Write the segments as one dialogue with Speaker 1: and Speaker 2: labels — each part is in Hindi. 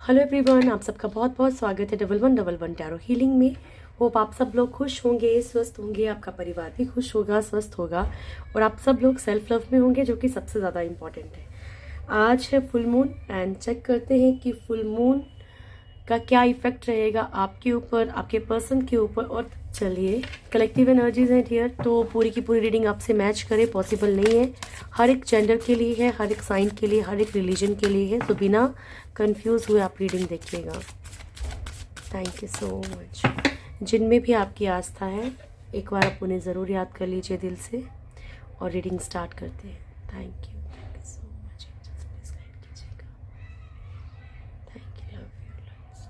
Speaker 1: हेलो एवरीवन, आप सबका बहुत बहुत स्वागत है 1111 टैरो हीलिंग में। होप आप सब लोग खुश होंगे, स्वस्थ होंगे, आपका परिवार भी खुश होगा, स्वस्थ होगा और आप सब लोग सेल्फ लव में होंगे, जो कि सबसे ज़्यादा इम्पॉर्टेंट है। आज है फुल मून एंड चेक करते हैं कि फुल मून का क्या इफेक्ट रहेगा आपके ऊपर, आपके पर्सन के ऊपर। और चलिए, कलेक्टिव एनर्जीज हैं डियर, तो पूरी की पूरी रीडिंग आपसे मैच करे पॉसिबल नहीं है। हर एक जेंडर के लिए है, हर एक साइन के लिए, हर एक रिलीजन के लिए है, तो बिना कंफ्यूज हुए आप रीडिंग देखिएगा। Thank you so much. जिनमें भी आपकी आस्था है, एक बार आप उन्हें ज़रूर याद कर लीजिए दिल से और रीडिंग स्टार्ट करते हैं। Thank you so much. Please guide कीजिएगा। Thank you, love you so much.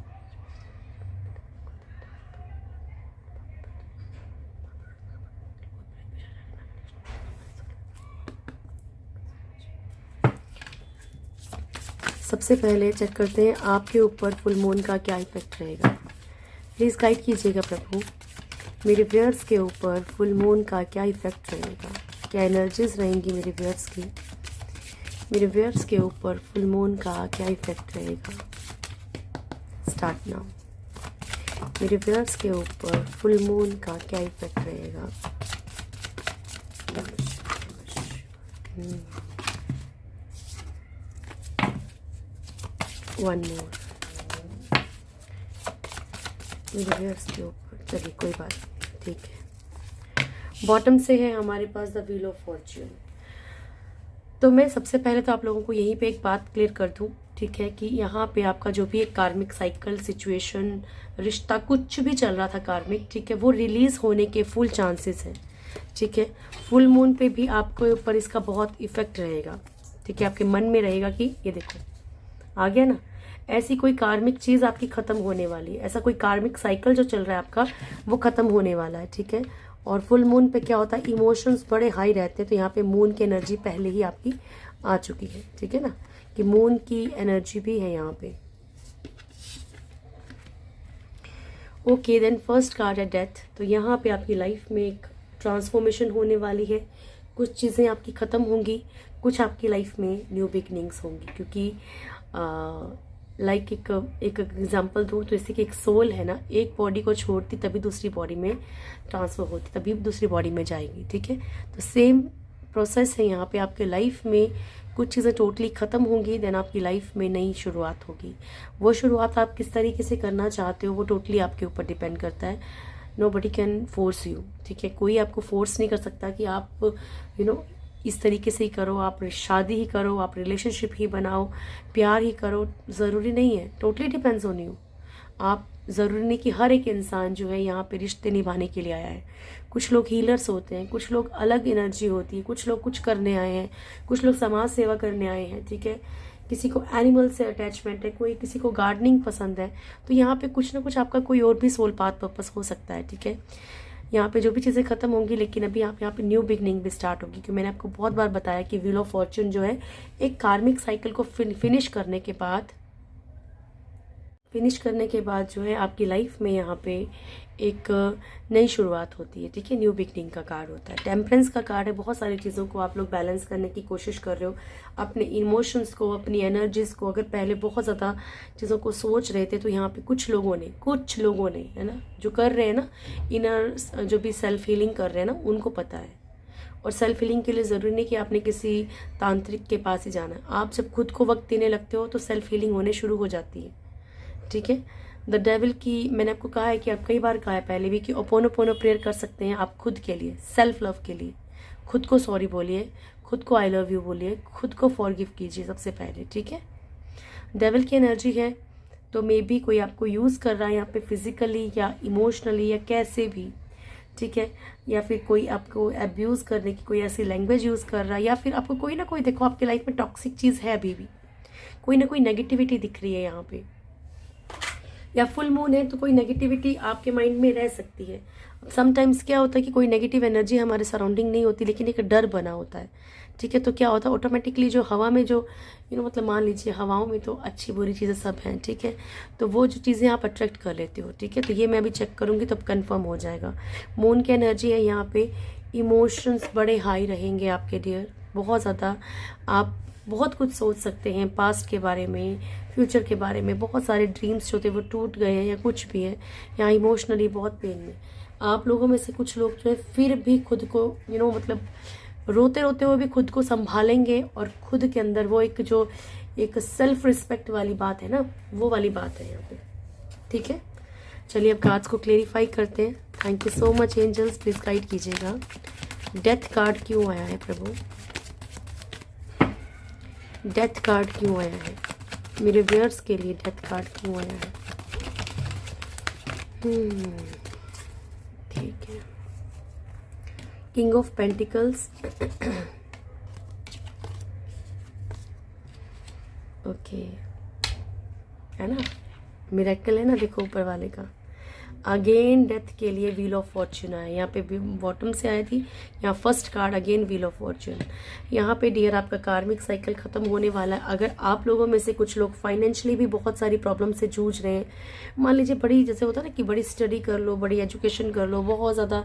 Speaker 1: सबसे पहले चेक करते हैं आपके ऊपर फुल मून का क्या इफेक्ट रहेगा। प्लीज़ गाइड कीजिएगा प्रभु, मेरे व्यूअर्स के ऊपर फुल मून का क्या इफेक्ट रहेगा, क्या एनर्जीज रहेंगी मेरे व्यूअर्स की। मेरे व्यूअर्स के ऊपर फुल मून का क्या इफेक्ट रहेगा। Start now. मेरे व्यूअर्स के ऊपर फुल मून का क्या इफेक्ट रहेगा। One more. मेरे व्यूअर्स के ऊपर, चलिए कोई बात नहीं, ठीक है। बॉटम से है हमारे पास द व्हील ऑफ फॉर्च्यून। तो मैं सबसे पहले तो आप लोगों को यहीं पे एक बात क्लियर कर दूं, ठीक है, कि यहाँ पे आपका जो भी एक कार्मिक साइकिल, सिचुएशन, रिश्ता, कुछ भी चल रहा था कार्मिक, ठीक है, वो रिलीज होने के फुल चांसेस हैं। ठीक है, फुल मून पे भी आपके ऊपर इसका बहुत इफेक्ट रहेगा। ठीक है, आपके मन में रहेगा कि ये देखो आ गया ना, ऐसी कोई कार्मिक चीज आपकी खत्म होने वाली है, ऐसा कोई कार्मिक साइकिल जो चल रहा है आपका वो खत्म होने वाला है। ठीक है, और फुल मून पे क्या होता है, इमोशंस बड़े हाई रहते हैं, तो यहाँ पे मून की एनर्जी पहले ही आपकी आ चुकी है। ठीक है ना, कि मून की एनर्जी भी है यहाँ पे। ओके, देन फर्स्ट कार्ड है डेथ। तो यहाँ पे आपकी लाइफ में एक ट्रांसफॉर्मेशन होने वाली है, कुछ चीज़ें आपकी ख़त्म होंगी, कुछ आपकी लाइफ में न्यू बिगनिंग्स होंगी। क्योंकि लाइक एक एग्जांपल दूँ तो जैसे कि एक सोल है ना, एक बॉडी को छोड़ती तभी दूसरी बॉडी में ट्रांसफर होती, तभी दूसरी बॉडी में जाएगी। ठीक है, तो सेम प्रोसेस है यहाँ पे। आपके लाइफ में कुछ चीज़ें टोटली ख़त्म होंगी, देन आपकी लाइफ में नई शुरुआत होगी। वो शुरुआत आप किस तरीके से करना चाहते हो वो टोटली आपके ऊपर डिपेंड करता है। Nobody can force you. ठीक है, कोई आपको फोर्स नहीं कर सकता कि आप इस तरीके से ही करो, आप शादी ही करो, आप रिलेशनशिप ही बनाओ, प्यार ही करो, ज़रूरी नहीं है। Totally depends on you. आप ज़रूरी नहीं कि हर एक इंसान जो है यहाँ पे रिश्ते निभाने के लिए आया है। कुछ लोग हीलर्स होते हैं, कुछ लोग अलग एनर्जी होती है, कुछ लोग कुछ करने आए हैं, कुछ लोग समाज सेवा करने आए हैं। ठीक है, किसी को एनिमल से अटैचमेंट है, कोई किसी को गार्डनिंग पसंद है, तो यहाँ पे कुछ ना कुछ आपका कोई और भी सोल पाथ पर्पस हो सकता है। ठीक है, यहाँ पे जो भी चीज़ें खत्म होंगी, लेकिन अभी आप यहाँ पे न्यू बिगनिंग भी स्टार्ट होगी। क्योंकि मैंने आपको बहुत बार बताया कि व्हील ऑफ फॉर्च्यून जो है एक कार्मिक साइकिल को फिनिश करने के बाद जो है आपकी लाइफ में यहाँ पे एक नई शुरुआत होती है। ठीक है, न्यू बिगनिंग का कार्ड होता है। टेम्परेंस का कार्ड है। बहुत सारी चीज़ों को आप लोग बैलेंस करने की कोशिश कर रहे हो, अपने इमोशंस को, अपनी एनर्जीज को। अगर पहले बहुत ज़्यादा चीज़ों को सोच रहे थे, तो यहाँ पे कुछ लोगों ने है ना, जो कर रहे हैं ना, इनर जो भी सेल्फ हीलिंग कर रहे हैं ना, उनको पता है। और सेल्फ हीलिंग के लिए ज़रूरी नहीं कि आपने किसी तांत्रिक के पास ही जाना है। आप जब खुद को वक्त देने लगते हो तो सेल्फ हीलिंग होने शुरू हो जाती है। ठीक है, द डेविल की मैंने आपको कहा है कि आप कई बार कहा है पहले भी कि ओपोनोपोनो प्रेयर कर सकते हैं आप खुद के लिए, सेल्फ लव के लिए। खुद को सॉरी बोलिए, खुद को आई लव यू बोलिए, खुद को फॉरगिव कीजिए सबसे पहले। ठीक है, डेविल की एनर्जी है, तो मे बी कोई आपको यूज़ कर रहा है यहाँ पे फिजिकली या इमोशनली या कैसे भी। ठीक है, या फिर कोई आपको अब्यूज़ करने की कोई ऐसी लैंग्वेज यूज़ कर रहा है, या फिर आपको कोई ना कोई, देखो आपके लाइफ में टॉक्सिक चीज़ है, अभी भी कोई ना कोई नेगेटिविटी दिख रही है यहाँ पे, या फुल मून है तो कोई नेगेटिविटी आपके माइंड में रह सकती है। समटाइम्स क्या होता है कि कोई नेगेटिव एनर्जी हमारे सराउंडिंग नहीं होती, लेकिन एक डर बना होता है। ठीक है, तो क्या होता है, ऑटोमेटिकली जो हवा में जो मतलब मान लीजिए हवाओं में तो अच्छी बुरी चीज़ें सब हैं। ठीक है, तो वो जो चीज़ें आप अट्रैक्ट कर लेते हो। ठीक है, तो ये मैं अभी चेक करूँगी तब कंफर्म हो जाएगा। मून की एनर्जी है यहाँ पे। इमोशंस बड़े हाई रहेंगे आपके डियर, बहुत ज़्यादा। आप बहुत कुछ सोच सकते हैं पास्ट के बारे में, फ्यूचर के बारे में बहुत सारे ड्रीम्स जो थे वो टूट गए हैं या कुछ भी है, या इमोशनली बहुत पेन में। आप लोगों में से कुछ लोग जो है फिर भी खुद को मतलब रोते रोते हुए भी खुद को संभालेंगे, और खुद के अंदर वो एक सेल्फ रिस्पेक्ट वाली बात है ना, वो वाली बात है यहाँ पे। ठीक है, चलिए अब कार्ड्स को क्लेरिफाई करते हैं। Thank you so much angels, please guide कीजिएगा। डेथ कार्ड क्यों आया है प्रभु? डेथ कार्ड क्यों आया है मेरे व्यूअर्स के लिए? डेथ कार्ड क्यों आया है? ठीक है, किंग ऑफ पेंटिकल्स, ओके, है ना, मिरेकल है ना, देखो ऊपर वाले का। अगेन डेथ के लिए व्हील ऑफ फॉर्च्यून आया, यहाँ पे बॉटम से आई थी, यहाँ first card again wheel of Fortune. यहाँ पे डियर आपका कार्मिक साइकिल खत्म होने वाला है। अगर आप लोगों में से कुछ लोग फाइनेंशियली भी बहुत सारी प्रॉब्लम से जूझ रहे हैं, मान लीजिए बड़ी, जैसे होता है ना कि बड़ी स्टडी कर लो, बड़ी एजुकेशन कर लो, बहुत ज़्यादा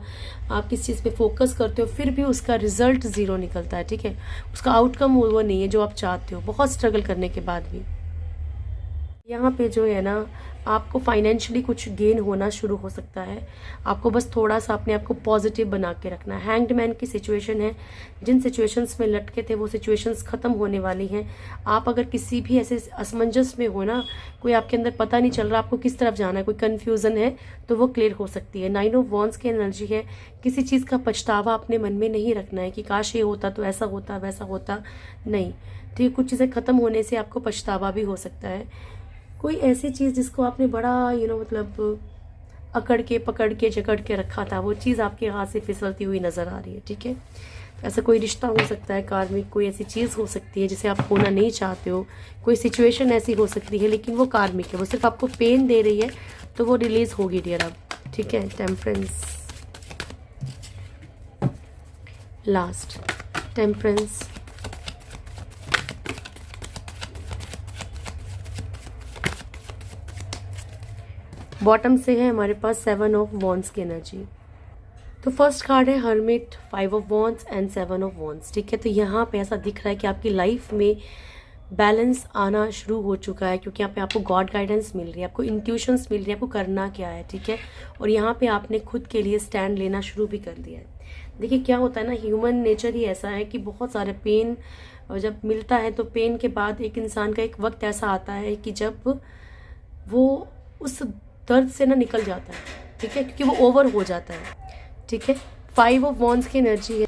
Speaker 1: आप किस चीज़ पे फोकस करते हो, फिर भी उसका रिजल्ट ज़ीरो निकलता है, ठीक है, उसका आउटकम वो नहीं है जो आप चाहते हो, बहुत स्ट्रगल करने के बाद भी। यहाँ पे जो है ना, आपको फाइनेंशियली कुछ गेन होना शुरू हो सकता है। आपको बस थोड़ा सा अपने आप को पॉजिटिव बना के रखना है। हैंग्ड मैन की सिचुएशन है, जिन सिचुएशंस में लटके थे वो सिचुएशंस खत्म होने वाली हैं। आप अगर किसी भी ऐसे असमंजस में हो ना, कोई आपके अंदर पता नहीं चल रहा आपको किस तरफ जाना है, कोई कन्फ्यूजन है, तो वो क्लियर हो सकती है। 9 ऑफ वॉन्ड्स की एनर्जी है। किसी चीज़ का पछतावा अपने मन में नहीं रखना है कि काश ये होता तो ऐसा होता वैसा होता, नहीं। तो ये कुछ चीज़ें खत्म होने से आपको पछतावा भी हो सकता है। कोई ऐसी चीज़ जिसको आपने बड़ा मतलब अकड़ के पकड़ के जकड़ के रखा था, वो चीज़ आपके हाथ से फिसलती हुई नज़र आ रही है, ठीक है। ऐसा कोई रिश्ता हो सकता है कार्मिक, कोई ऐसी चीज़ हो सकती है जिसे आप होना नहीं चाहते हो, कोई सिचुएशन ऐसी हो सकती है, लेकिन वो कार्मिक है, वो सिर्फ आपको पेन दे रही है, तो वो रिलीज होगी डियर अब, ठीक है। टेम्परेंस, लास्ट टेम्परेंस, बॉटम से है हमारे पास 7 ऑफ वॉन्ड्स की एनर्जी। तो फर्स्ट कार्ड है hermit, 5 of wands and 7 of wands, ठीक है। तो यहाँ पे ऐसा दिख रहा है कि आपकी लाइफ में बैलेंस आना शुरू हो चुका है, क्योंकि यहाँ पे आपको गॉड गाइडेंस मिल रही है, आपको इंट्यूशंस मिल रही है, आपको करना क्या है, ठीक है। और यहाँ पे आपने खुद के लिए स्टैंड लेना शुरू भी कर दिया है। देखिए क्या होता है ना, ह्यूमन नेचर ही ऐसा है कि बहुत सारे पेन जब मिलता है, तो पेन के बाद एक इंसान का एक वक्त ऐसा आता है कि जब वो उस दर्द से ना निकल जाता है, ठीक है, क्योंकि वो ओवर हो जाता है, ठीक है। 5 ऑफ वॉन्ड्स की एनर्जी है,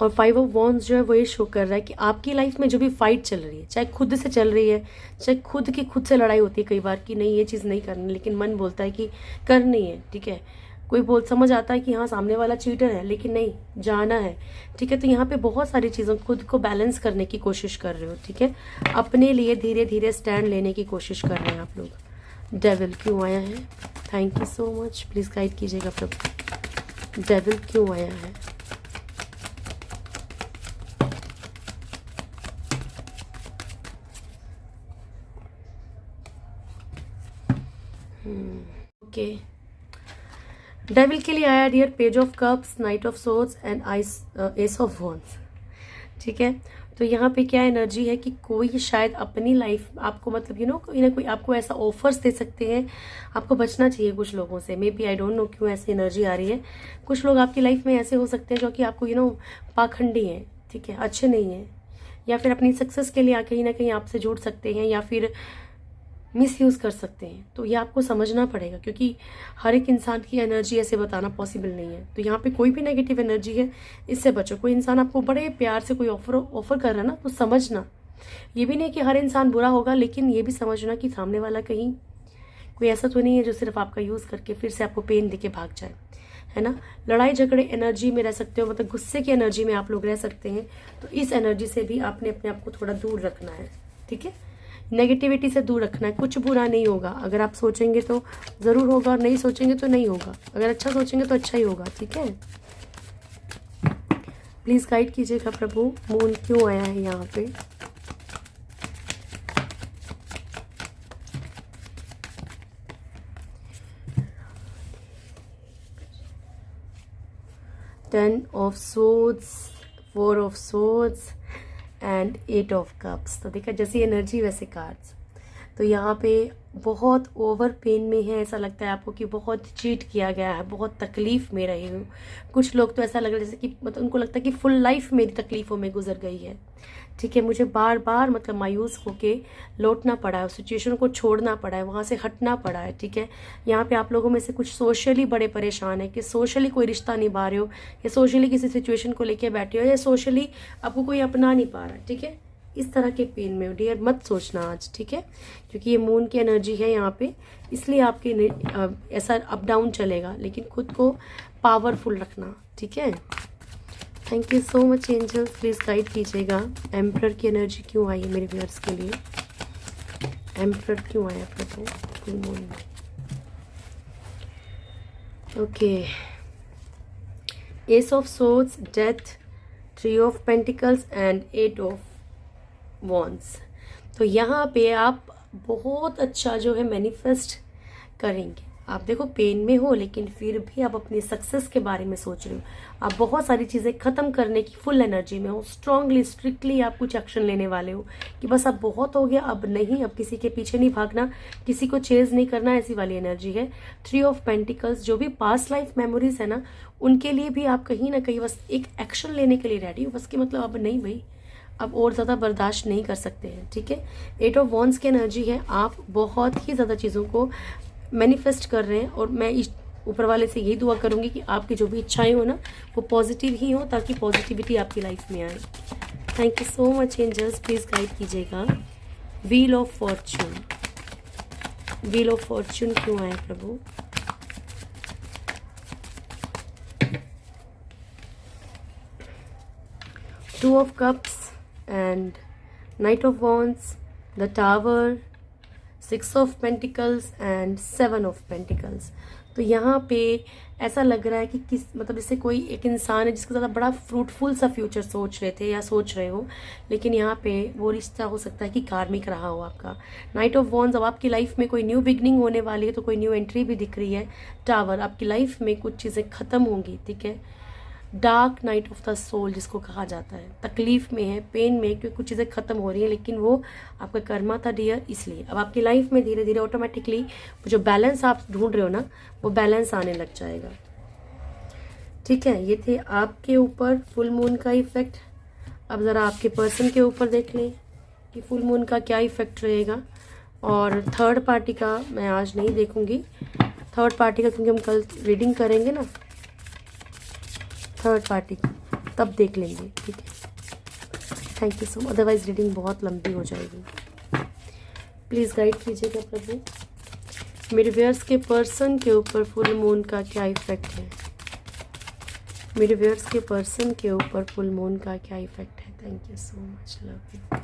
Speaker 1: और 5 ऑफ वॉन्ड्स जो है वो ये शो कर रहा है कि आपकी लाइफ में जो भी फाइट चल रही है, चाहे खुद से चल रही है, चाहे खुद से लड़ाई होती है कई बार कि नहीं ये चीज़ नहीं करनी, लेकिन मन बोलता है कि करनी है, ठीक है। कोई समझ आता है कि हाँ सामने वाला चीटर है, लेकिन नहीं, जाना है, ठीक है। तो यहाँ पे बहुत सारी चीज़ों खुद को बैलेंस करने की कोशिश कर रहे हो, ठीक है। अपने लिए धीरे धीरे स्टैंड लेने की कोशिश कर रहे हैं आप लोग। डेविल क्यों आया है? Thank you so much, please guide कीजिएगा प्रभु। डेविल क्यों आया है? ओके, डेविल के लिए आया dear page of cups, knight of swords and ace of wands, ठीक है। तो यहाँ पे क्या एनर्जी है कि कोई शायद अपनी लाइफ आपको मतलब कोई ना कोई आपको ऐसा ऑफर्स दे सकते हैं, आपको बचना चाहिए कुछ लोगों से। Maybe I don't know क्यों ऐसी एनर्जी आ रही है। कुछ लोग आपकी लाइफ में ऐसे हो सकते हैं जो कि आपको पाखंडी हैं, ठीक है, अच्छे नहीं हैं, या फिर अपनी सक्सेस के लिए कहीं ना कहीं आपसे जुड़ सकते हैं, या फिर मिसयूज़ कर सकते हैं। तो ये आपको समझना पड़ेगा, क्योंकि हर एक इंसान की एनर्जी ऐसे बताना पॉसिबल नहीं है। तो यहाँ पे कोई भी नेगेटिव एनर्जी है, इससे बचो। कोई इंसान आपको बड़े प्यार से कोई ऑफर कर रहा है ना, तो समझना, ये भी नहीं कि हर इंसान बुरा होगा, लेकिन ये भी समझना कि सामने वाला कहीं कोई ऐसा तो नहीं है जो सिर्फ आपका यूज़ करके फिर से आपको पेन देके भाग जाए, है ना। लड़ाई झगड़े एनर्जी में रह सकते हो, मतलब गुस्से की एनर्जी में आप लोग रह सकते हैं। तो इस एनर्जी से भी आपने अपने आप को थोड़ा दूर रखना है, ठीक है। नेगेटिविटी से दूर रखना है। कुछ बुरा नहीं होगा, अगर आप सोचेंगे तो ज़रूर होगा, और नहीं सोचेंगे तो नहीं होगा। अगर अच्छा सोचेंगे तो अच्छा ही होगा, ठीक है। प्लीज़ गाइड कीजिएगा प्रभु, मून क्यों आया है यहाँ पे? Ten of swords, 4 of swords and 8 of cups. तो देखा, जैसी एनर्जी वैसे कार्ड्स। तो यहाँ पे बहुत ओवर पेन में है, ऐसा लगता है आपको कि बहुत चीट किया गया है, बहुत तकलीफ़ में रही हूँ। कुछ लोग तो ऐसा लग रहा है जैसे कि मतलब उनको लगता है कि फुल लाइफ मेरी तकलीफ़ों में गुजर गई है। ठीक है, मुझे बार बार मतलब मायूस होके लौटना पड़ा है, उस सिचुएशन को छोड़ना पड़ा है, वहाँ से हटना पड़ा है। ठीक है, यहाँ पे आप लोगों में से कुछ सोशली बड़े परेशान है कि सोशली कोई रिश्ता निभा रहे हो, या सोशली किसी सिचुएशन को लेके बैठे हो, या सोशली आपको कोई अपना नहीं पा रहा है। ठीक है, इस तरह के पेन में हो डियर, मत सोचना आज। ठीक है, क्योंकि ये मून की एनर्जी है यहाँ पे, इसलिए आपके ऐसा अप डाउन चलेगा, लेकिन खुद को पावरफुल रखना। ठीक है, thank you so much angels, please guide कीजिएगा एम्परर की एनर्जी क्यों आई है मेरे व्यूअर्स के लिए। एम्परर क्यों आया प्रभु फुल मून में। Okay, ace of swords, death, three of pentacles and eight of wands. तो यहाँ पे आप बहुत अच्छा जो है मैनिफेस्ट करेंगे। आप देखो पेन में हो, लेकिन फिर भी आप अपनी सक्सेस के बारे में सोच रहे हो। आप बहुत सारी चीज़ें ख़त्म करने की फुल एनर्जी में हो, स्ट्रांगली स्ट्रिक्टली आप कुछ एक्शन लेने वाले हो कि बस अब बहुत हो गया, अब नहीं, अब किसी के पीछे नहीं भागना, किसी को चेज नहीं करना, ऐसी वाली एनर्जी है। थ्री ऑफ पेंटिकल्स, जो भी पास्ट लाइफ मेमोरीज है ना, उनके लिए भी आप कहीं ना कहीं बस एक एक्शन लेने के लिए रेडी हो, बस कि मतलब अब नहीं भाई, अब और ज़्यादा बर्दाश्त नहीं कर सकते हैं। ठीक है, एट ऑफ वॉन्ड्स की एनर्जी है, आप बहुत ही ज़्यादा चीज़ों को मैनिफेस्ट कर रहे हैं, और मैं इस ऊपर वाले से यही दुआ करूंगी कि आपकी जो भी इच्छाएं हो ना, वो पॉजिटिव ही हो, ताकि पॉजिटिविटी आपकी लाइफ में आए। Thank you so much angels, please guide कीजिएगा wheel of fortune. Wheel of fortune क्यों आए प्रभु। Two of cups and knight of wands, the tower, six of pentacles and seven of pentacles. तो यहाँ पे ऐसा लग रहा है कि किस मतलब जैसे कोई एक इंसान है जिसका ज़्यादा बड़ा फ्रूटफुल सा फ्यूचर सोच रहे थे या सोच रहे हो, लेकिन यहाँ पे वो रिश्ता हो सकता है कि कार्मिक रहा हो आपका। नाइट ऑफ वॉन्ड्स, अब आपकी लाइफ में कोई न्यू बिगनिंग होने वाली है, तो कोई न्यू एंट्री भी दिख रही है। टावर, आपकी लाइफ में कुछ चीज़ें ख़त्म होंगी। ठीक है, dark night of the soul जिसको कहा जाता है, तकलीफ में है, पेन में, क्योंकि कुछ चीज़ें खत्म हो रही हैं, लेकिन वो आपका कर्मा था डियर, इसलिए अब आपकी लाइफ में धीरे धीरे ऑटोमेटिकली जो बैलेंस आप ढूंढ रहे हो ना, वो बैलेंस आने लग जाएगा। ठीक है, ये थे आपके ऊपर फुल मून का इफेक्ट। अब ज़रा आपके पर्सन के ऊपर देख लें कि फुल मून का क्या इफेक्ट रहेगा। और थर्ड पार्टी का मैं आज नहीं देखूंगी, थर्ड पार्टी का क्योंकि हम कल रीडिंग करेंगे ना, थर्ड पार्टी तब देख लेंगे। ठीक है, thank you so much, otherwise reading बहुत लंबी हो जाएगी। प्लीज़ गाइड कीजिएगा प्रभु मेरे व्यूअर्स के पर्सन के ऊपर फुल मून का क्या इफेक्ट है। मेरे व्यूअर्स के पर्सन के ऊपर फुल मून का क्या इफेक्ट है। Thank you so much, love you.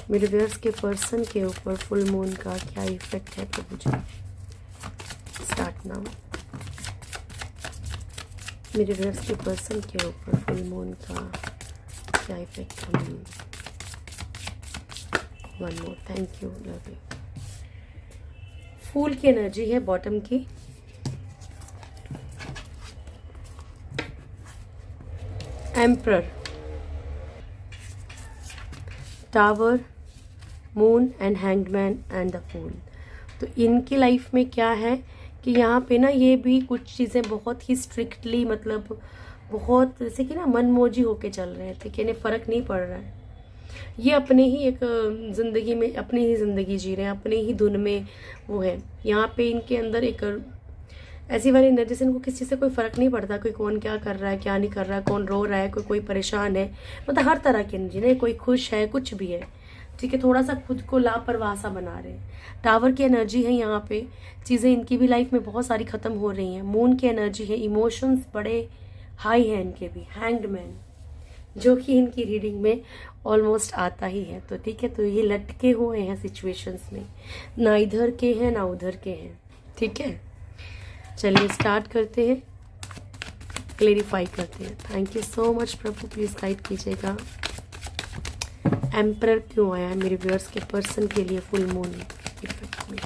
Speaker 1: मेरे व्यूअर्स के पर्सन के ऊपर फुल मून का क्या इफेक्ट है प्रभु जी। Start now. मेरे व्यूअर्स के पर्सन के ऊपर फुल मून का क्या इफेक्ट है। One more, thank you, love you. Fool की एनर्जी है बॉटम की, emperor, tower, moon and hangman and the fool. तो इनकी लाइफ में क्या है कि यहाँ पे ना ये भी कुछ चीज़ें बहुत ही स्ट्रिक्टली, मतलब बहुत जैसे कि ना मनमौजी होके चल रहे हैं। ठीक है, इन्हें फ़र्क नहीं पड़ रहा है, ये अपने ही एक ज़िंदगी में अपनी ही ज़िंदगी जी रहे हैं, अपने ही धुन में वो है। यहाँ पे इनके अंदर एक ऐसी वाली एनर्जी से इनको किसी चीज़ से कोई फ़र्क नहीं पड़ता, कोई कौन क्या कर रहा है क्या नहीं कर रहा है, कौन रो रहा है, कोई परेशान है, मतलब हर तरह की एनर्जी ना, कोई खुश है, कुछ भी है। ठीक है, थोड़ा सा खुद को लापरवाह सा बना रहे हैं। टावर की एनर्जी है, यहाँ पे चीज़ें इनकी भी लाइफ में बहुत सारी ख़त्म हो रही हैं। मून की एनर्जी है, इमोशंस बड़े हाई हैं इनके भी। हैंग्ड, जो कि इनकी रीडिंग में ऑलमोस्ट आता ही है। तो ठीक है, तो ये लटके हुए हैं सिचुएशंस में, ना इधर के हैं ना उधर के हैं। ठीक है, चलिए स्टार्ट करते हैं, क्लेरिफाई करते हैं। Thank you so much Prabhu, please guide कीजिएगा एम्परर क्यों आया है मेरे व्यूअर्स के पर्सन के लिए फुल मून इफेक्ट में।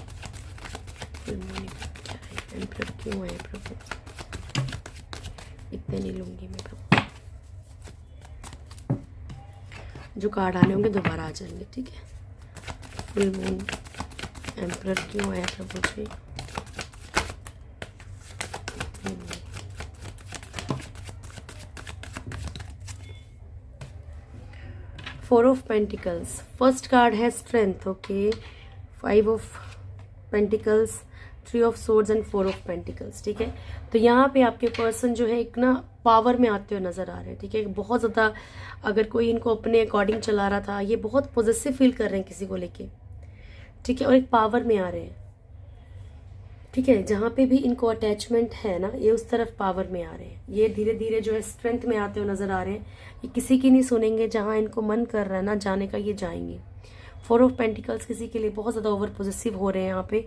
Speaker 1: फुल मून इफेक्ट क्या है, एम्परर क्यों आया प्रभु। इतने नहीं लूंगी मैं प्रभु, जो कार्ड आने होंगे दोबारा आ जाएंगे। ठीक है, फुल मून, एम्परर क्यों आया प्रभु जी? 4 ऑफ पेंटिकल्स, फर्स्ट कार्ड है strength, okay. 5 of pentacles, 3 of swords and 4 of pentacles, ठीक है। तो यहाँ पे आपके पर्सन जो है एक ना पावर में आते हुए नजर आ रहे हैं, ठीक है। बहुत ज़्यादा अगर कोई इनको अपने अकॉर्डिंग चला रहा था, ये बहुत पॉजिटिव फील कर रहे हैं किसी को लेके, ठीक है, और एक पावर में आ रहे हैं, ठीक है। जहाँ पे भी इनको अटैचमेंट है ना, ये उस तरफ पावर में आ रहे हैं। ये धीरे धीरे जो है स्ट्रेंथ में आते हुए नजर आ रहे हैं। ये किसी की नहीं सुनेंगे, जहाँ इनको मन कर रहा है ना जाने का, ये जाएंगे। 4 ऑफ पेंटिकल्स किसी के लिए बहुत ज़्यादा ओवर पॉजिटिव हो रहे हैं यहाँ पे।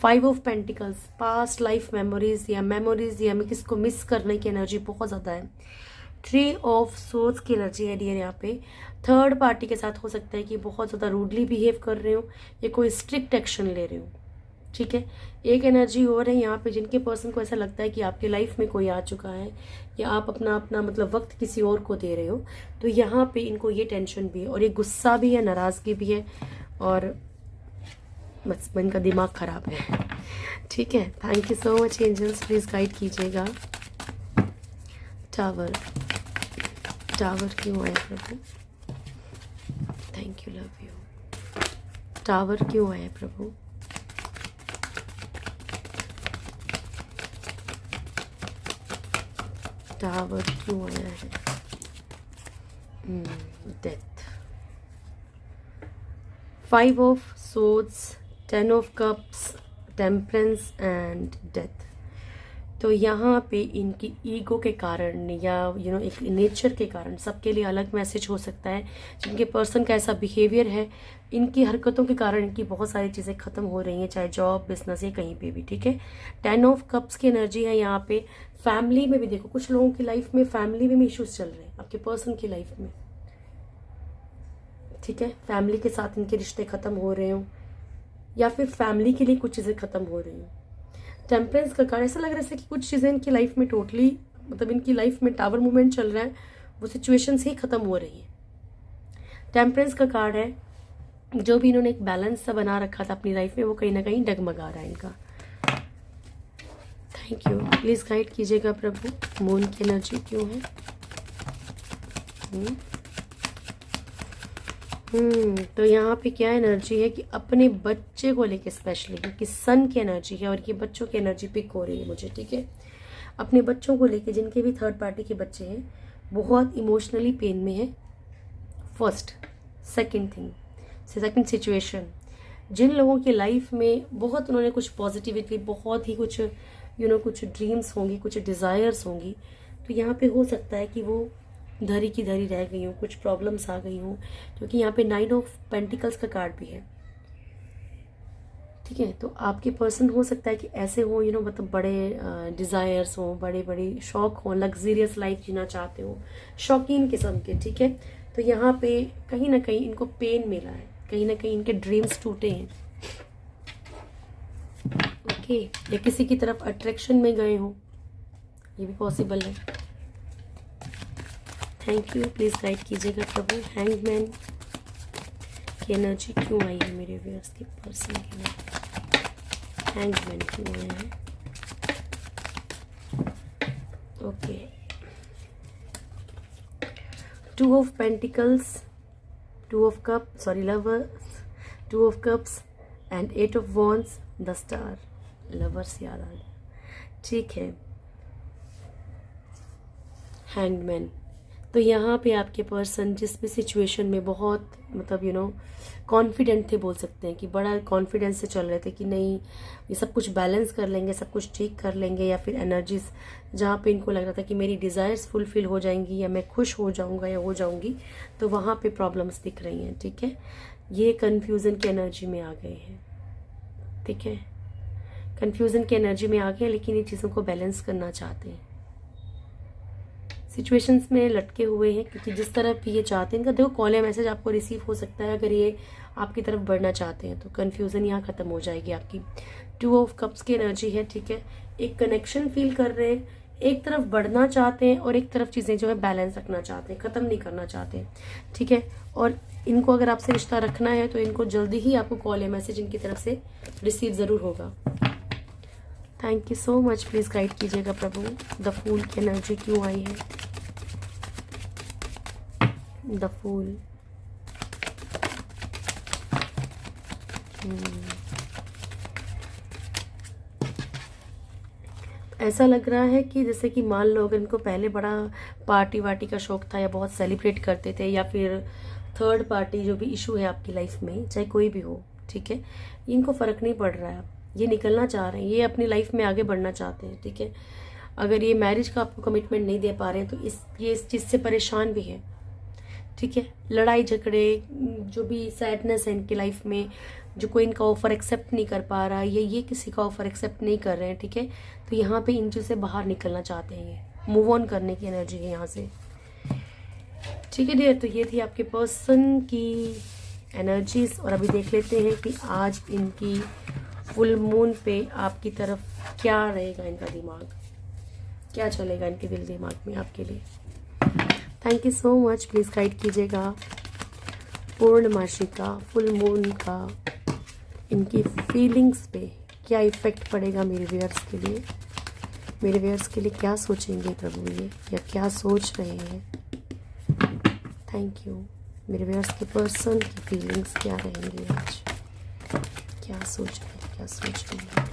Speaker 1: 5 of pentacles, past life memories या किसको मिस करने की एनर्जी बहुत ज़्यादा है। 3 ऑफ सोर्ड्स की एनर्जी है डियर यहाँ पे। थर्ड पार्टी के साथ हो सकता है कि बहुत ज़्यादा रूडली बिहेव कर रहे हो या कोई स्ट्रिक्ट एक्शन ले रहे हो, ठीक है। एक एनर्जी और है यहाँ पे, जिनके पर्सन को ऐसा लगता है कि आपकी लाइफ में कोई आ चुका है या आप अपना अपना मतलब वक्त किसी और को दे रहे हो, तो यहाँ पे इनको ये टेंशन भी है और ये गुस्सा भी है, नाराजगी भी है, और बस इनका दिमाग खराब है, ठीक है। Thank you so much angels, please guide कीजिएगा। टावर, टावर क्यों आया प्रभु? Thank you, love you. Tower क्यों आया प्रभु? टावर क्यों आया है? Death, 5 of swords, 10 of cups, temperance and death. तो यहाँ पे इनकी ईगो के कारण या एक नेचर के कारण, सबके लिए अलग मैसेज हो सकता है। जिनके पर्सन का ऐसा बिहेवियर है, इनकी हरकतों के कारण इनकी बहुत सारी चीज़ें खत्म हो रही हैं, चाहे जॉब, बिजनेस या कहीं पे भी, ठीक है। 10 ऑफ कप्स की एनर्जी है यहाँ पे। फैमिली में भी देखो, कुछ लोगों की लाइफ में फैमिली में भी इश्यूज चल रहे हैं, आपके पर्सन की लाइफ में, ठीक है। फैमिली के साथ इनके रिश्ते खत्म हो रहे हो या फिर फैमिली के लिए कुछ चीज़ें खत्म हो रही हो। टेम्परेंस का कार्ड, ऐसा लग रहा है कि कुछ चीज़ें इनकी लाइफ में टोटली, मतलब इनकी लाइफ में टावर मूवमेंट चल रहा है, वो सिचुएशंस ही खत्म हो रही है। टेम्परेंस का कार्ड है, जो भी इन्होंने एक बैलेंस सा बना रखा था अपनी लाइफ में, वो कहीं ना कहीं डगमगा रहा है इनका। थैंक यू, प्लीज गाइड कीजिएगा प्रभु, मून की एनर्जी क्यों है? तो यहाँ पे क्या एनर्जी है कि अपने बच्चे को लेके स्पेशली, क्योंकि सन की एनर्जी है और ये बच्चों की एनर्जी पिक हो रही है मुझे, ठीक है। अपने बच्चों को लेके, जिनके भी थर्ड पार्टी के बच्चे हैं, बहुत इमोशनली पेन में है। फर्स्ट, सेकंड सिचुएशन, जिन लोगों की लाइफ में बहुत उन्होंने कुछ पॉजिटिविटी, बहुत ही कुछ कुछ ड्रीम्स होंगी, कुछ डिज़ायर्स होंगी, तो यहाँ पे हो सकता है कि वो धरी की धरी रह गई हूँ, कुछ प्रॉब्लम्स आ गई हूँ, क्योंकि यहाँ पे 9 ऑफ पेंटिकल्स का कार्ड भी है, ठीक है। तो आपके पर्सन हो सकता है कि ऐसे हो, मतलब बड़े डिज़ायर्स हो, बड़े बड़े शौक हो, लग्जरियस लाइफ जीना चाहते हो, शौकीन किस्म के, ठीक है। तो यहाँ पे कहीं ना कहीं इनको पेन मिला है, कहीं ना कहीं इनके ड्रीम्स टूटे हैं, ओके। या किसी की तरफ अट्रैक्शन में गए हो, ये भी पॉसिबल है। थैंक यू, प्लीज गाइड कीजिएगा प्रभु। हैंगमैन की एनर्जी क्यों आई है मेरे व्यूअर्स के पर्सन के लिए? हैंगमैन क्यों आया है? Okay, 2 of pentacles, 2 of cup, sorry lovers, 2 of cups and 8 of wands, the star. Lovers याद आ गया, ठीक है। हैंगमैन, तो यहाँ पे आपके पर्सन जिस भी सिचुएशन में बहुत मतलब कॉन्फिडेंट थे, बोल सकते हैं कि बड़ा कॉन्फिडेंस से चल रहे थे कि नहीं ये सब कुछ बैलेंस कर लेंगे, सब कुछ ठीक कर लेंगे, या फिर एनर्जीज जहाँ पे इनको लग रहा था कि मेरी डिज़ायर्स फुलफिल हो जाएंगी या मैं खुश हो जाऊँगा या हो जाऊँगी, तो वहाँ पे प्रॉब्लम्स दिख रही हैं, ठीक है। ये कन्फ्यूज़न की एनर्जी में आ गए हैं, ठीक है। कन्फ्यूज़न की एनर्जी में आ गए, लेकिन ये चीज़ों को बैलेंस करना चाहते हैं, सिचुएशंस में लटके हुए हैं, क्योंकि जिस तरफ भी ये चाहते हैं, इनका देखो कॉल या मैसेज आपको रिसीव हो सकता है अगर ये आपकी तरफ बढ़ना चाहते हैं, तो कन्फ्यूज़न यहाँ ख़त्म हो जाएगी आपकी। 2 ऑफ कप्स की एनर्जी है, ठीक है। एक कनेक्शन फील कर रहे हैं, एक तरफ बढ़ना चाहते हैं और एक तरफ चीज़ें जो है बैलेंस रखना चाहते हैं, ख़त्म नहीं करना चाहते हैं, ठीक है। और इनको अगर आपसे रिश्ता रखना है तो इनको जल्दी ही आपको कॉल या मैसेज इनकी तरफ से रिसीव ज़रूर होगा। Thank you so much. Please guide कीजिएगा प्रभु, द फूल की एनर्जी क्यों आई है? The fool. ऐसा लग रहा है कि जैसे कि मान लो अगर इनको पहले बड़ा पार्टी वार्टी का शौक था या बहुत सेलिब्रेट करते थे, या फिर थर्ड पार्टी जो भी इशू है आपकी लाइफ में, चाहे कोई भी हो, ठीक है, इनको फ़र्क नहीं पड़ रहा है। ये निकलना चाह रहे हैं, ये अपनी लाइफ में आगे बढ़ना चाहते हैं, ठीक है। अगर ये मैरिज का आपको कमिटमेंट नहीं दे पा रहे हैं तो ये इस चीज़ से परेशान भी है, ठीक है। लड़ाई झगड़े, जो भी सैडनेस है इनकी लाइफ में, जो कोई इनका ऑफर एक्सेप्ट नहीं कर पा रहा है, ये किसी का ऑफर एक्सेप्ट नहीं कर रहे हैं, ठीक है। तो यहाँ पे इन चीज़ से बाहर निकलना चाहते हैं, ये मूव ऑन करने की एनर्जी है यहाँ से, ठीक है डियर। तो ये थी आपके पर्सन की एनर्जीज। और अभी देख लेते हैं कि आज इनकी फुल मून पे आपकी तरफ क्या रहेगा, इनका दिमाग क्या चलेगा इनके दिल दिमाग में आपके लिए। Thank you so much. Please guide कीजिएगा पूर्णमासी का, फुल मून का, इनकी फीलिंग्स पे क्या इफ़ेक्ट पड़ेगा मेरे व्यूअर्स के लिए। मेरे व्यूअर्स के लिए क्या सोचेंगे प्रभु ये, या क्या सोच रहे हैं। Thank you. मेरे व्यूअर्स के पर्सन की फीलिंग्स क्या रहेंगी आज, क्या सोच रहे हैं, क्या सोच रहे हैं।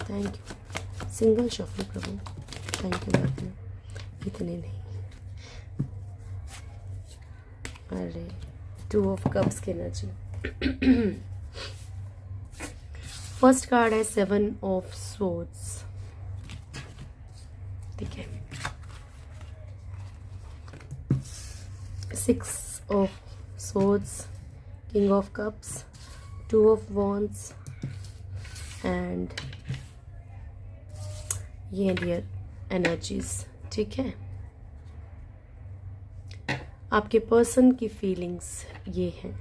Speaker 1: Thank you. Single shuffle Prabhu, thank you love you. इतने नहीं, अरे 2 ऑफ कप्स की एनर्जी। फर्स्ट कार्ड है 7 ऑफ स्वॉर्ड्स, ठीक है। 6 of swords, king of cups, 2 of wands and ये डियर एनर्जीज, ठीक है। आपके पर्सन की फीलिंग्स ये हैं।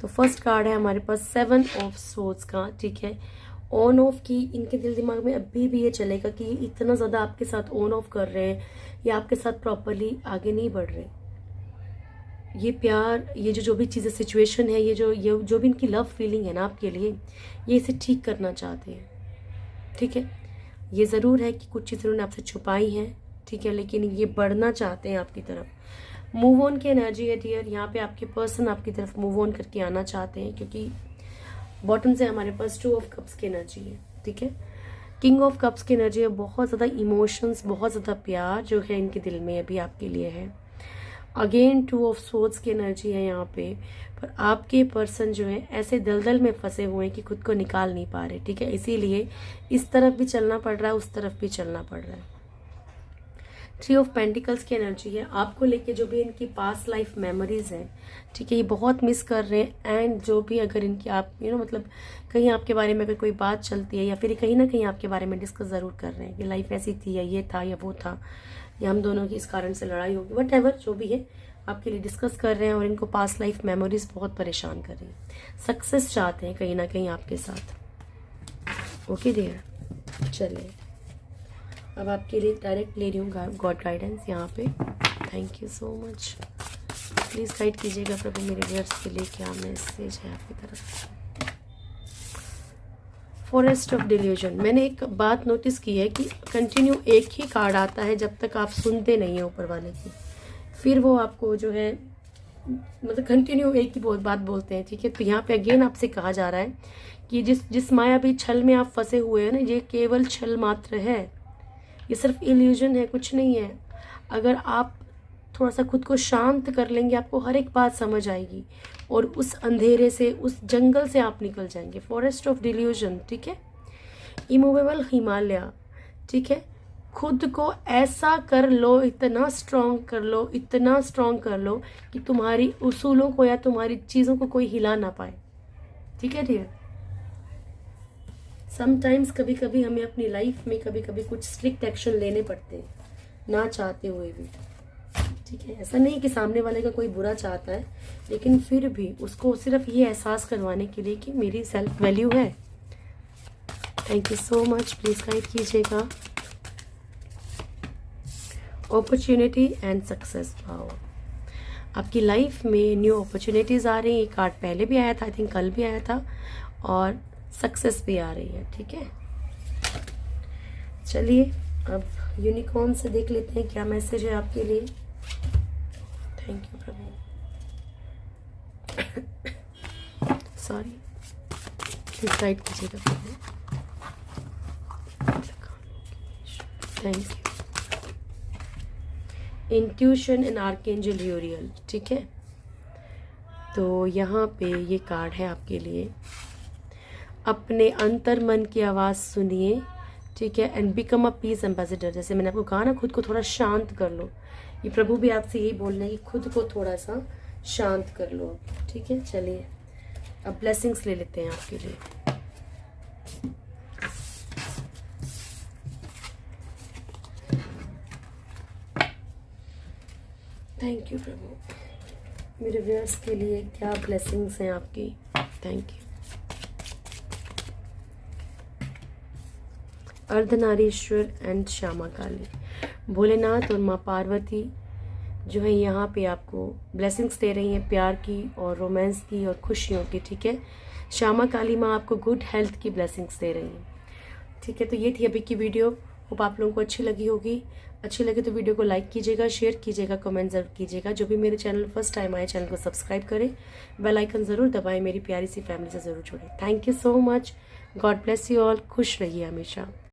Speaker 1: तो फर्स्ट कार्ड है हमारे पास 7 ऑफ स्वॉर्ड्स का, ठीक है। ऑन ऑफ की इनके दिल दिमाग में अभी भी ये चलेगा कि इतना ज़्यादा आपके साथ ऑन ऑफ कर रहे हैं, या आपके साथ प्रॉपरली आगे नहीं बढ़ रहे। ये प्यार, ये जो भी चीज़ें सिचुएशन है, ये जो भी इनकी लव फीलिंग है ना आपके लिए, ये इसे ठीक करना चाहते हैं, ठीक है। ये ज़रूर है कि कुछ चीज़ें उन्होंने आपसे छुपाई हैं, ठीक है, लेकिन ये बढ़ना चाहते हैं आपकी तरफ। मूव ऑन की एनर्जी है डियर। यहाँ पे आपके पर्सन आपकी तरफ मूव ऑन करके आना चाहते हैं, क्योंकि बॉटम से हमारे पास 2 ऑफ कप्स की एनर्जी है, ठीक है। किंग ऑफ कप्स की एनर्जी है। बहुत ज़्यादा इमोशंस, बहुत ज़्यादा प्यार जो है इनके दिल में अभी आपके लिए है। अगेन 2 ऑफ स्वॉर्ड्स की एनर्जी है यहाँ पे। पर आपके पर्सन जो है ऐसे दलदल में फंसे हुए हैं कि खुद को निकाल नहीं पा रहे, ठीक है। इसीलिए इस तरफ भी चलना पड़ रहा है, उस तरफ भी चलना पड़ रहा है। 3 ऑफ पेंटिकल्स की एनर्जी है। आपको लेके जो भी इनकी पास्ट लाइफ मेमोरीज हैं, ठीक है, ये बहुत मिस कर रहे हैं। एंड जो भी अगर इनकी आप मतलब कहीं आपके बारे में अगर कोई बात चलती है, या फिर कहीं ना कहीं आपके बारे में डिस्कस ज़रूर कर रहे हैं कि लाइफ ऐसी थी, या ये था, या वो था, या हम दोनों की इस कारण से लड़ाई होगी, वट एवर जो भी है आपके लिए डिस्कस कर रहे हैं। और इनको पास्ट लाइफ मेमोरीज बहुत परेशान कर रही हैं। सक्सेस चाहते हैं कहीं ना कहीं आपके साथ। ओके डियर, चलिए अब आपके लिए डायरेक्ट ले रही हूँ गॉड गाइडेंस यहाँ पे। Thank you so much. Please guide कीजिएगा प्रभु मेरे व्यूअर्स के लिए, क्या मैसेज है आपकी तरफ। Forest of delusion. मैंने एक बात नोटिस की है कि कंटिन्यू एक ही कार्ड आता है जब तक आप सुनते नहीं हैं ऊपर वाले की, फिर वो आपको जो है मतलब कंटिन्यू एक ही बात बोलते हैं, ठीक है। तो यहाँ पे अगेन आपसे कहा जा रहा है कि जिस मायावी छल में आप फंसे हुए हैं ना, ये केवल छल मात्र है, ये सिर्फ इल्यूजन है, कुछ नहीं है। अगर आप थोड़ा सा खुद को शांत कर लेंगे, आपको हर एक बात समझ आएगी और उस अंधेरे से, उस जंगल से आप निकल जाएंगे। फॉरेस्ट ऑफ डिल्यूजन, ठीक है। इमूवेबल हिमालय, ठीक है। खुद को ऐसा कर लो, इतना स्ट्रॉन्ग कर लो, इतना स्ट्रॉन्ग कर लो कि तुम्हारी उसूलों को या तुम्हारी चीज़ों को कोई हिला ना पाए, ठीक है डियर। समटाइम्स कभी कभी हमें अपनी लाइफ में कभी कभी कुछ स्ट्रिक्ट एक्शन लेने पड़ते हैं, ना चाहते हुए भी, ठीक है। ऐसा नहीं कि सामने वाले का कोई बुरा चाहता है, लेकिन फिर भी उसको सिर्फ ये एहसास करवाने के लिए कि मेरी सेल्फ वैल्यू है। Thank you so much. Please guide कीजिएगा। Opportunity and success power. आपकी लाइफ में न्यू अपॉर्चुनिटीज़ आ रही हैं। ये कार्ड पहले भी आया था, आई थिंक कल भी आया था, और सक्सेस भी आ रही है। ठीक है, चलिए अब यूनिकॉर्न से देख लेते हैं क्या मैसेज है आपके लिए। थैंक यू प्रभु। सॉरी, डिसाइड कीजिएगा प्रभु। Thank you. Intuition and archangel Uriel. ठीक है, तो यहाँ पे ये कार्ड है आपके लिए। अपने अंतर मन की आवाज़ सुनिए। ठीक है, and become a piece ambassador. जैसे मैंने आपको कहा ना, खुद को थोड़ा शांत कर लो। ये प्रभु भी आपसे यही बोल रहे हैं कि खुद को थोड़ा सा शांत कर लो। ठीक है, चलिए अब ब्लेसिंग्स ले लेते हैं आपके लिए। थैंक यू प्रभु। मेरे व्यूअर्स के लिए क्या ब्लेसिंग्स हैं आपकी। Thank you. Ardhanarishwar and Shyama Kali, Bholenath और माँ पार्वती जो है यहाँ पे आपको ब्लेसिंग्स दे रही हैं, प्यार की और रोमांस की और खुशियों की। ठीक है, श्यामा काली माँ आपको गुड हेल्थ की ब्लेसिंग्स दे रही हैं। ठीक है, तो ये थी अभी की वीडियो। होप आप लोगों को अच्छी लगी होगी। अच्छी लगे तो वीडियो को लाइक कीजिएगा, शेयर कीजिएगा, कमेंट जरूर कीजिएगा। जो भी मेरे चैनल फर्स्ट टाइम आए, चैनल को सब्सक्राइब करें, बेल आइकन ज़रूर दबाएं, मेरी प्यारी सी फैमिली से ज़रूर जुड़ें। Thank you so much. God bless you all. खुश रहिए हमेशा।